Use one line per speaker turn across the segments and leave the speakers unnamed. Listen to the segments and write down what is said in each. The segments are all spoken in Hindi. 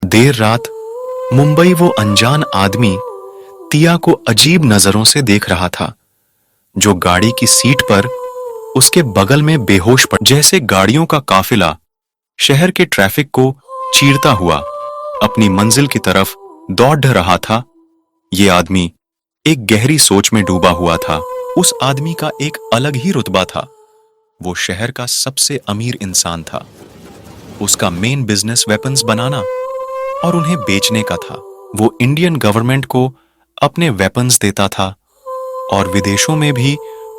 देर रात मुंबई वो अनजान आदमी तिया को अजीब नजरों से देख रहा था, जो गाड़ी की सीट पर उसके बगल में बेहोश पड़, जैसे गाड़ियों का काफिला शहर के ट्रैफिक को चीरता हुआ अपनी मंजिल की तरफ दौड़ रहा था। ये आदमी एक गहरी सोच में डूबा हुआ था। उस आदमी का एक अलग ही रुतबा था। वो शहर का सबसे अमीर इंसान था। उसका मेन बिजनेस वेपन्स बनाना और उन्हें बेचने का था। वो इंडियन गवर्नमेंट को अपने वेपन्स देता था और विदेशों में भी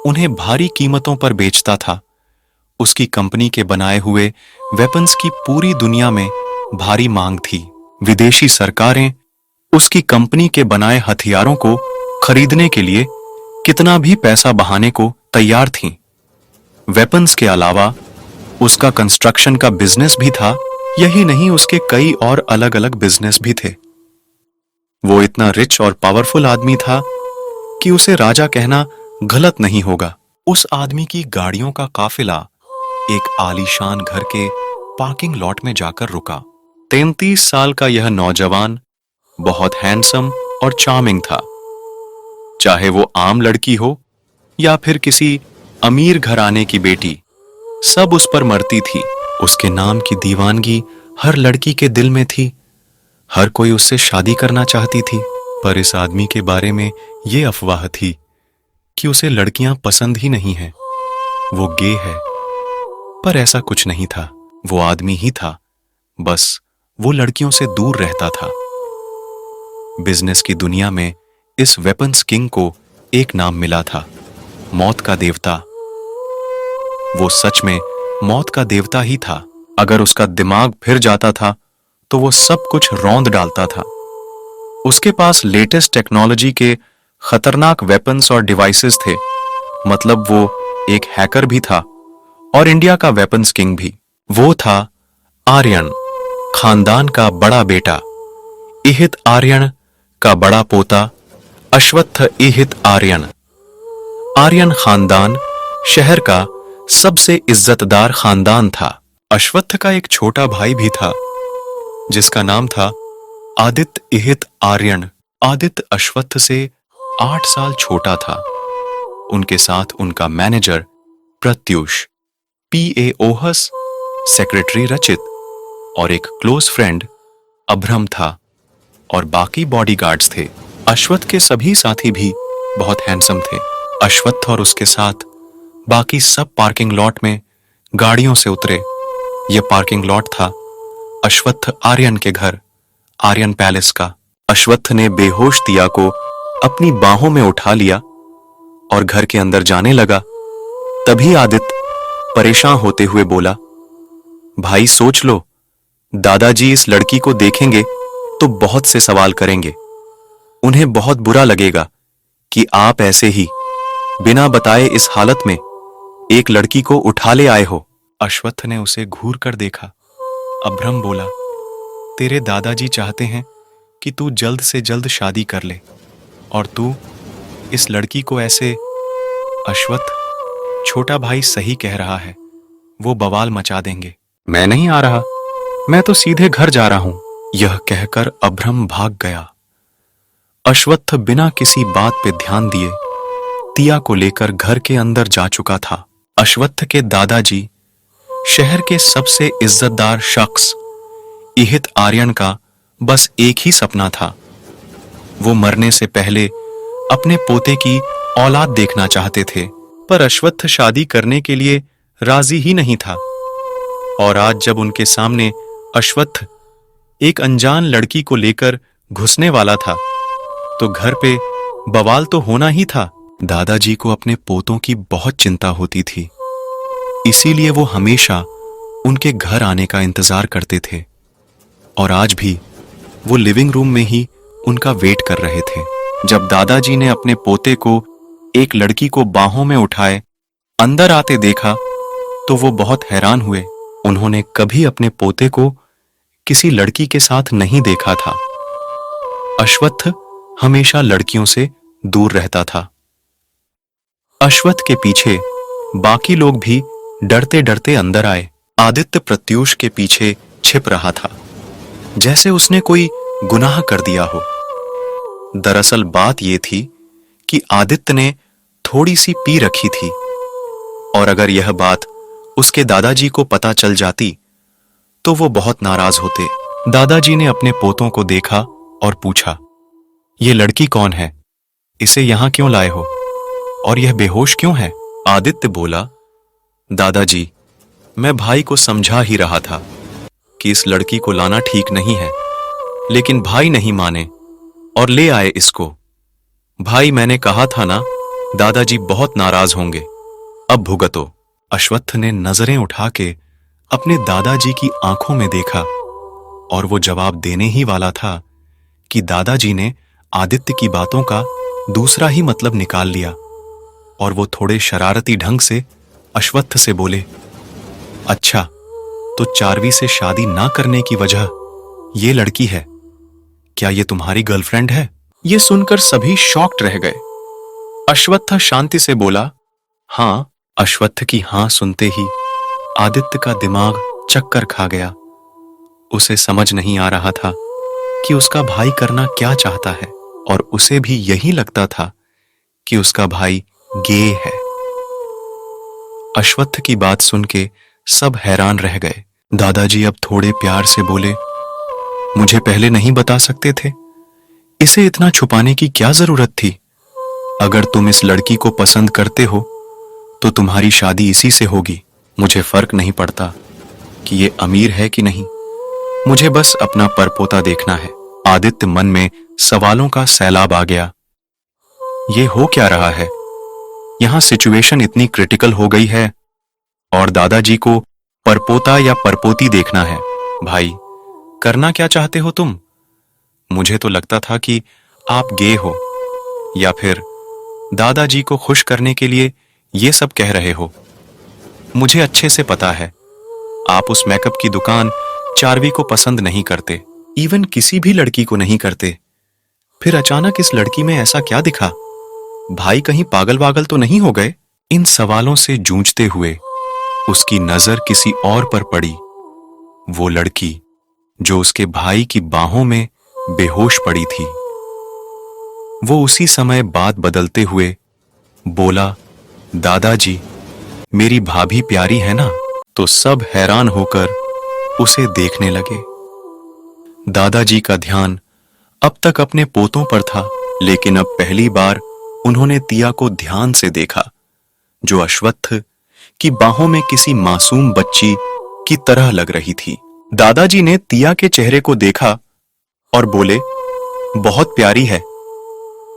उन्हें भारी कीमतों पर बेचता था। उसकी कंपनी के बनाए हुए वेपन्स की पूरी दुनिया में भारी मांग थी। विदेशी सरकारें उसकी कंपनी के बनाए हथियारों को खरीदने के लिए कितना भी पैसा बहाने को तैयार थीं। वेपन्स के अलावा उसका कंस्ट्रक्शन का बिजनेस भी था। यही नहीं, उसके कई और अलग अलग बिजनेस भी थे। वो इतना रिच और पावरफुल आदमी था कि उसे राजा कहना गलत नहीं होगा। उस आदमी की गाड़ियों का काफिला एक आलीशान घर के पार्किंग लॉट में जाकर रुका। 33 साल का यह नौजवान बहुत हैंडसम और चार्मिंग था। चाहे वो आम लड़की हो या फिर किसी अमीर घराने की बेटी, सब उस पर मरती थी। उसके नाम की दीवानगी हर लड़की के दिल में थी। हर कोई उससे शादी करना चाहती थी। पर इस आदमी के बारे में ये अफवाह थी कि उसे लड़कियां पसंद ही नहीं हैं। वो गे है। पर ऐसा कुछ नहीं था। वो आदमी ही था, बस वो लड़कियों से दूर रहता था। बिजनेस की दुनिया में इस वेपन्स किंग को एक नाम मिला था, मौत का देवता। वो सच में मौत का देवता ही था। अगर उसका दिमाग फिर जाता था तो वो सब कुछ रौंद डालता था। उसके पास लेटेस्ट टेक्नोलॉजी के खतरनाक वेपन्स और डिवाइसेस थे। मतलब वो एक हैकर भी था और इंडिया का वेपन्स किंग भी। वो था आर्यन खानदान का बड़ा बेटा, इहित आर्यन का बड़ा पोता अश्वत्थ इहित आर्यन। आर्यन खानदान शहर का सबसे इज्जतदार खानदान था। अश्वत्थ का एक छोटा भाई भी था जिसका नाम था आदित्य इहित आर्यन। आदित्य अश्वत्थ से 8 साल छोटा था। उनके साथ उनका मैनेजर प्रत्युष, पीए ओहस, सेक्रेटरी रचित और एक क्लोज फ्रेंड अभ्रम था और बाकी बॉडीगार्ड्स थे। अश्वत्थ के सभी साथी भी बहुत हैंडसम थे। अश्वत्थ और उसके साथ बाकी सब पार्किंग लॉट में गाड़ियों से उतरे। यह पार्किंग लॉट था अश्वत्थ आर्यन के घर, आर्यन पैलेस का। अश्वत्थ ने बेहोश तिया को अपनी बाहों में उठा लिया और घर के अंदर जाने लगा। तभी आदित्य परेशान होते हुए बोला, भाई सोच लो, दादाजी इस लड़की को देखेंगे तो बहुत से सवाल करेंगे। उन्हें बहुत बुरा लगेगा कि आप ऐसे ही बिना बताए इस हालत में एक लड़की को उठा ले आए हो। अश्वत्थ ने उसे घूर कर देखा। अभ्रम बोला, तेरे दादाजी चाहते हैं कि तू जल्द से जल्द शादी कर ले और तू इस लड़की को ऐसे। अश्वत्थ, छोटा भाई सही कह रहा है, वो बवाल मचा देंगे। मैं नहीं आ रहा, मैं तो सीधे घर जा रहा हूं। यह कहकर अभ्रम भाग गया। अश्वत्थ बिना किसी बात पे ध्यान दिए तिया को लेकर घर के अंदर जा चुका था। अश्वत्थ के दादाजी शहर के सबसे इज्जतदार शख्स इहित आर्यन का बस एक ही सपना था। वो मरने से पहले अपने पोते की औलाद देखना चाहते थे। पर अश्वत्थ शादी करने के लिए राजी ही नहीं था। और आज जब उनके सामने अश्वत्थ एक अनजान लड़की को लेकर घुसने वाला था तो घर पे बवाल तो होना ही था। दादाजी को अपने पोतों की बहुत चिंता होती थी, इसीलिए वो हमेशा उनके घर आने का इंतजार करते थे। और आज भी वो लिविंग रूम में ही उनका वेट कर रहे थे। जब दादाजी ने अपने पोते को एक लड़की को बाहों में उठाए अंदर आते देखा तो वो बहुत हैरान हुए। उन्होंने कभी अपने पोते को किसी लड़की के साथ नहीं देखा था। अश्वत्थ हमेशा लड़कियों से दूर रहता था। अश्वत्थ के पीछे बाकी लोग भी डरते डरते अंदर आए। आदित्य प्रत्युष के पीछे छिप रहा था। जैसे उसने कोई गुनाह कर दिया हो। दरअसल बात यह थी कि आदित्य ने थोड़ी सी पी रखी थी, और अगर यह बात उसके दादाजी को पता चल जाती तो वो बहुत नाराज होते। दादाजी ने अपने पोतों को देखा और पूछा, ये लड़की कौन है? इसे यहां क्यों लाए हो? और यह बेहोश क्यों है? आदित्य बोला, दादाजी, मैं भाई को समझा ही रहा था कि इस लड़की को लाना ठीक नहीं है, लेकिन भाई नहीं माने और ले आए इसको। भाई, मैंने कहा था ना, दादाजी बहुत नाराज होंगे। अब भुगतो। अश्वत्थ ने नजरें उठा के अपने दादाजी की आंखों में देखा, और वो जवाब देने ही वाला था कि दादाजी ने आदित्य की बातों का दूसरा ही मतलब निकाल लिया, और वो थोड़े शरारती ढंग से अश्वत्थ से बोले, अच्छा, तो चार्वी से शादी ना करने की वजह ये लड़की है? क्या ये तुम्हारी गर्लफ्रेंड है? ये सुनकर सभी शॉक्ड रह गए। अश्वत्थ शांति से बोला, हां। अश्वत्थ की हां सुनते ही आदित्य का दिमाग चक्कर खा गया। उसे समझ नहीं आ रहा था कि उसका भाई करना क्या चाहता है, और उसे भी यही लगता था कि उसका भाई गे है। अश्वत्थ की बात सुन के सब हैरान रह गए। दादाजी अब थोड़े प्यार से बोले, मुझे पहले नहीं बता सकते थे? इसे इतना छुपाने की क्या जरूरत थी? अगर तुम इस लड़की को पसंद करते हो तो तुम्हारी शादी इसी से होगी। मुझे फर्क नहीं पड़ता कि ये अमीर है कि नहीं, मुझे बस अपना परपोता देखना है। आदित्य मन में सवालों का सैलाब आ गया। ये हो क्या रहा है? यहां सिचुएशन इतनी क्रिटिकल हो गई है और दादाजी को परपोता या परपोती देखना है। भाई, करना क्या चाहते हो तुम? मुझे तो लगता था कि आप गे हो, या फिर दादाजी को खुश करने के लिए ये सब कह रहे हो। मुझे अच्छे से पता है आप उस मेकअप की दुकान चार्वी को पसंद नहीं करते, इवन किसी भी लड़की को नहीं करते। फिर अचानक इस लड़की में ऐसा क्या दिखा? भाई कहीं पागल वागल तो नहीं हो गए? इन सवालों से जूझते हुए उसकी नजर किसी और पर पड़ी। वो लड़की जो उसके भाई की बाहों में बेहोश पड़ी थी। वो उसी समय बात बदलते हुए बोला, दादाजी, मेरी भाभी प्यारी है ना? तो सब हैरान होकर उसे देखने लगे। दादाजी का ध्यान अब तक अपने पोतों पर था, लेकिन अब पहली बार उन्होंने तिया को ध्यान से देखा, जो अश्वत्थ की बाहों में किसी मासूम बच्ची की तरह लग रही थी। दादाजी ने तिया के चेहरे को देखा और बोले, बहुत प्यारी है,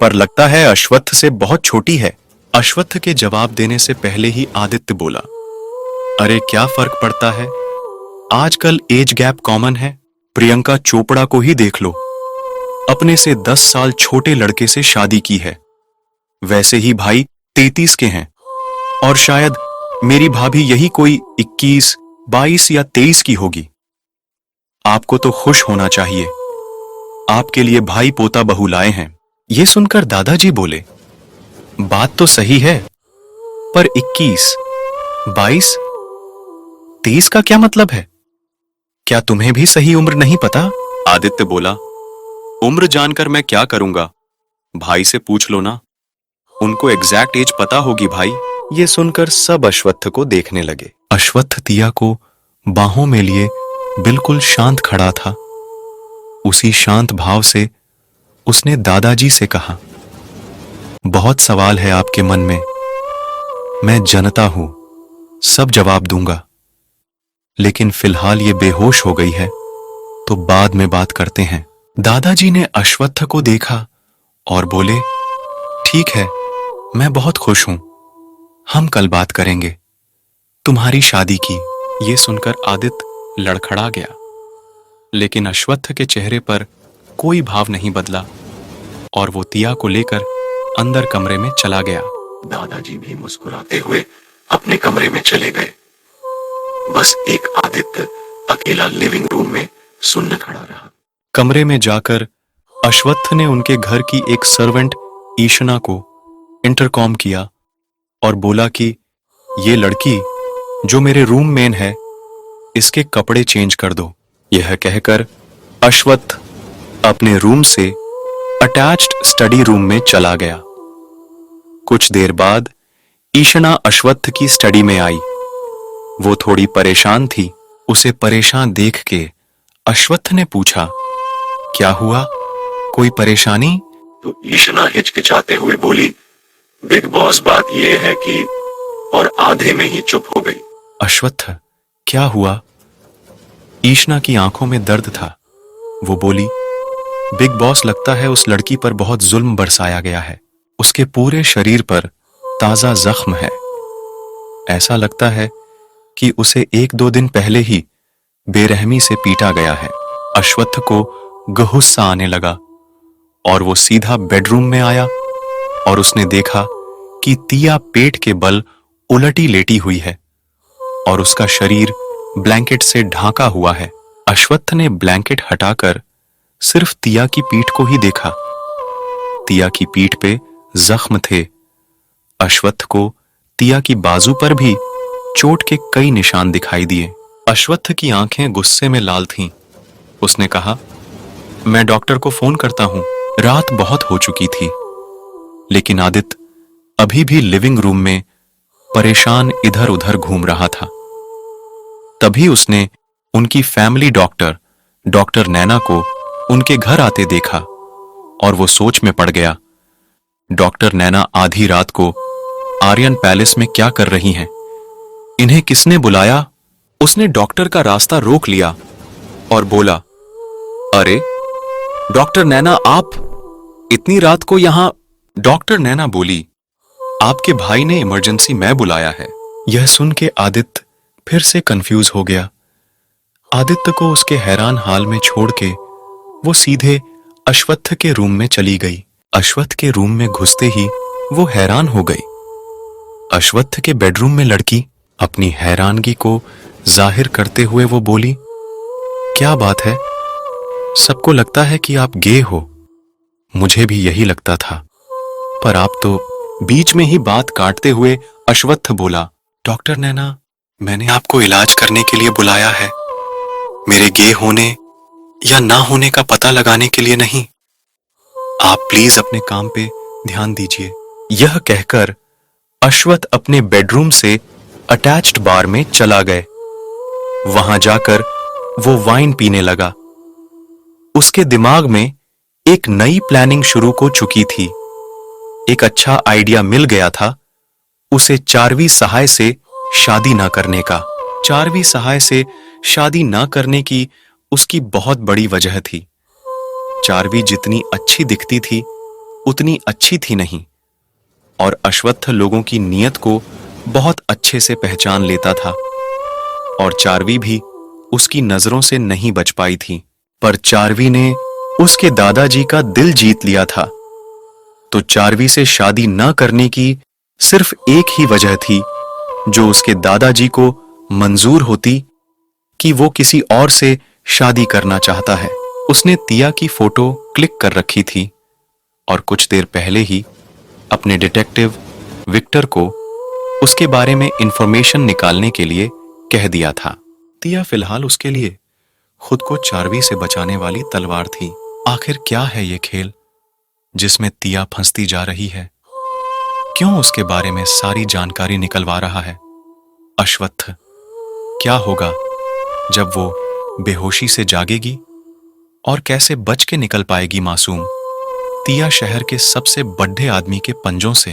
पर लगता है अश्वत्थ से बहुत छोटी है। अश्वत्थ के जवाब देने से पहले ही आदित्य बोला, अरे क्या फर्क पड़ता है, आजकल एज गैप कॉमन है। प्रियंका चोपड़ा को ही देख लो, अपने से 10 साल छोटे लड़के से शादी की है। वैसे ही भाई 33 के हैं, और शायद मेरी भाभी यही कोई 21, 22 या 23 की होगी। आपको तो खुश होना चाहिए, आपके लिए भाई पोता बहू लाए हैं। ये सुनकर दादाजी बोले, बात तो सही है, पर 21, 22, 23 का क्या मतलब है? क्या तुम्हें भी सही उम्र नहीं पता? आदित्य बोला, उम्र जानकर मैं क्या करूंगा, भाई से पूछ लो ना, उनको एग्जैक्ट एज पता होगी भाई। ये सुनकर सब अश्वत्थ को देखने लगे। अश्वत्थ तिया को बाहों में लिए बिल्कुल शांत खड़ा था। उसी शांत भाव से उसने दादाजी से कहा, बहुत सवाल है आपके मन में, मैं जनता हूं, सब जवाब दूंगा, लेकिन फिलहाल ये बेहोश हो गई है, तो बाद में बात करते हैं। दादाजी ने अश्वत्थ को देखा और बोले, ठीक है, मैं बहुत खुश हूं, हम कल बात करेंगे तुम्हारी शादी की। ये सुनकर आदित्य लड़खड़ा गया, लेकिन अश्वत्थ के चेहरे पर कोई भाव नहीं बदला, और वो तिया को लेकर अंदर कमरे में चला गया।
दादाजी भी मुस्कुराते हुए अपने कमरे में चले गए। बस एक आदित्य अकेला लिविंग रूम में सुन्न खड़ा रहा।
कमरे में जाकर अश्वत्थ ने उनके घर की एक सर्वेंट ईशना को इंटरकॉम किया और बोला कि ये लड़की जो मेरे रूम मेन है, इसके कपड़े चेंज कर दो। यह कहकर अश्वत्थ अपने रूम से अटैच्ड स्टडी रूम में चला गया। कुछ देर बाद ईशना अश्वत्थ की स्टडी में आई। वो थोड़ी परेशान थी। उसे परेशान देख के अश्वत्थ ने पूछा, क्या हुआ, कोई परेशानी?
तो ईशना हिचकिचाते हुए बोली, बिग बॉस, बात यह है कि, और आधे में ही चुप हो गई।
अश्वत्थ, क्या हुआ? ईशना की आंखों में दर्द था। वो बोली, बिग बॉस, लगता है उस लड़की पर बहुत जुल्म बरसाया गया है। उसके पूरे शरीर पर ताजा जख्म है। ऐसा लगता है कि उसे 1-2 दिन पहले ही बेरहमी से पीटा गया है। अश्वत्थ को गुस्सा आने लगा और वो सीधा बेडरूम में आया और उसने देखा कि तिया पेट के बल उलटी लेटी हुई है और उसका शरीर ब्लैंकेट से ढांका हुआ है। अश्वत्थ ने ब्लैंकेट हटाकर सिर्फ तिया की पीठ को ही देखा। तिया की पीठ पे जख्म थे। अश्वत्थ को तिया की बाजू पर भी चोट के कई निशान दिखाई दिए। अश्वत्थ की आंखें गुस्से में लाल थीं। उसने कहा, मैं डॉक्टर को फोन करता हूं। रात बहुत हो चुकी थी, लेकिन आदित्य अभी भी लिविंग रूम में परेशान इधर उधर घूम रहा था। तभी उसने उनकी फैमिली डॉक्टर नैना को उनके घर आते देखा और वो सोच में पड़ गया। डॉक्टर नैना आधी रात को आर्यन पैलेस में क्या कर रही हैं? इन्हें किसने बुलाया? उसने डॉक्टर का रास्ता रोक लिया और बोला, अरे डॉक्टर नैना, आप इतनी रात को यहां? डॉक्टर नैना बोली, आपके भाई ने इमरजेंसी में बुलाया है। यह सुन के आदित्य फिर से कंफ्यूज हो गया। आदित्य को उसके हैरान हाल में छोड़ के वो सीधे अश्वत्थ के रूम में चली गई। अश्वत्थ के रूम में घुसते ही वो हैरान हो गई। अश्वत्थ के बेडरूम में लड़की। अपनी हैरानगी को जाहिर करते हुए वो बोली, क्या बात है? सबको लगता है कि आप गे हो। मुझे भी यही लगता था, पर आप तो। बीच में ही बात काटते हुए अश्वत्थ बोला, डॉक्टर नैना, मैंने आपको इलाज करने के लिए बुलाया है, मेरे गे होने या ना होने का पता लगाने के लिए नहीं। आप प्लीज अपने काम पे ध्यान दीजिए। यह कहकर अश्वत्थ अपने बेडरूम से अटैच्ड बार में चला गए। वहां जाकर वो वाइन पीने लगा। उसके दिमाग में एक नई प्लानिंग शुरू हो चुकी थी। एक अच्छा आइडिया मिल गया था उसे चारवी सहाय से शादी न करने का। चारवी सहाय से शादी न करने की उसकी बहुत बड़ी वजह थी। चारवी जितनी अच्छी दिखती थी उतनी अच्छी थी नहीं, और अश्वत्थ लोगों की नीयत को बहुत अच्छे से पहचान लेता था, और चारवी भी उसकी नजरों से नहीं बच पाई थी। पर चारवी ने उसके दादाजी का दिल जीत लिया था, तो चारवी से शादी न करने की सिर्फ एक ही वजह थी जो उसके दादाजी को मंजूर होती कि वो किसी और से शादी करना चाहता है। उसने तिया की फोटो क्लिक कर रखी थी और कुछ देर पहले ही अपने डिटेक्टिव विक्टर को उसके बारे में इंफॉर्मेशन निकालने के लिए कह दिया था। तिया फिलहाल उसके लिए खुद को चारवी से बचाने वाली तलवार थी। आखिर क्या है ये खेल जिसमें तिया फंसती जा रही है? क्यों उसके बारे में सारी जानकारी निकलवा रहा है अश्वत्थ? क्या होगा जब वो बेहोशी से जागेगी और कैसे बच के निकल पाएगी मासूम? तिया शहर के सबसे बड्ढे आदमी के पंजों से